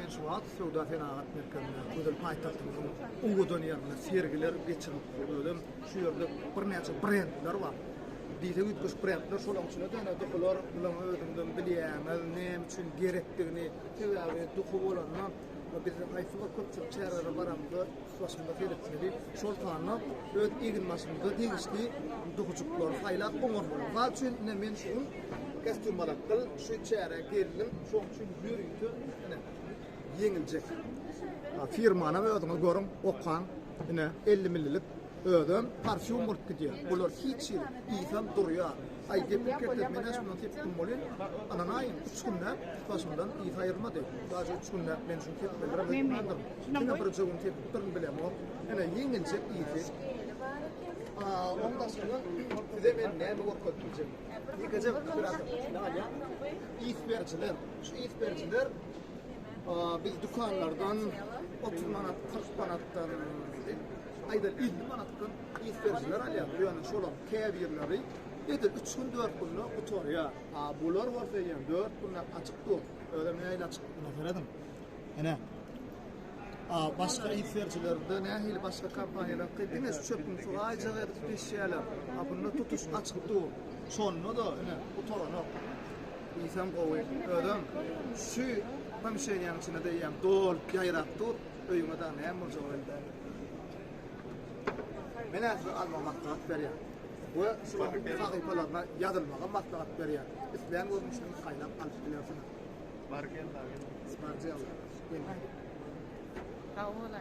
men şu wagt Sowda Fenagat merkezinde ödül paýtagtymyň ugudan ýerine sergiler geçirip bolýan. Şu ýerde bir näçe brendler bar. Diýse üýtgüş brendler şolaň üçin de dokular bilen ödümden bilýärler näme üçin gerekdigini, sebäbi duku bolanlar we biz haýsyga köpçük çärere baramda başynda feretleri şol taýna öt egin maşynda diýişli dukuçuklar haýlap goňor bolar. Gal üçin men şunu kostüm alakdyl şu çäre geldim şoň üçin ýürüýdi ene ýeňiljek. Firmana we ödüňe görüň okan ene 50 mllik ödüm parfüm bulup gidýär. Bular hiç ýyfam durýar. Aýdyp ketip mene şunu tepdim bolýar. Ananaýyn 3 günde başymdan ýyf aýyrmady. Daşy 3 günde men şunu tepip berdim. Şuna bir jogun tepip durun bilem o. Ene ýeňiljek ýyf. Ondan sonra size ben näme gorkatdyjak? Ýekejek biraz näme? İsberçiler. Şu isberçiler biz dukanlardan 30 manat, 40 manattan ayda 50 manatdan isberçiler alýar. Ýöne şolar käbirleri ýetir 3 gün 4 günle oturýar. Bular bolsa ýa 4 günle açyk dur. Öyle meýil açyk naferedim. Ene başka isberçilerde nähili başka kompaniýalar gidiniz çöpün suwajy edip beşýärler. Bunu tutuş açyk dur. Şonno da ene oturana İnsan gowy ödüm şu hemşeýäriniň içinde diýýär dol ýaýrak dur öýüňe da näme bolsa boldy. Mene alma maslahat berýär. We şu sahypalarna ýazylmaga maslahat berýär. Isleýän görmüşden haýlap alyp bilersiň. Barkel. Sparjal.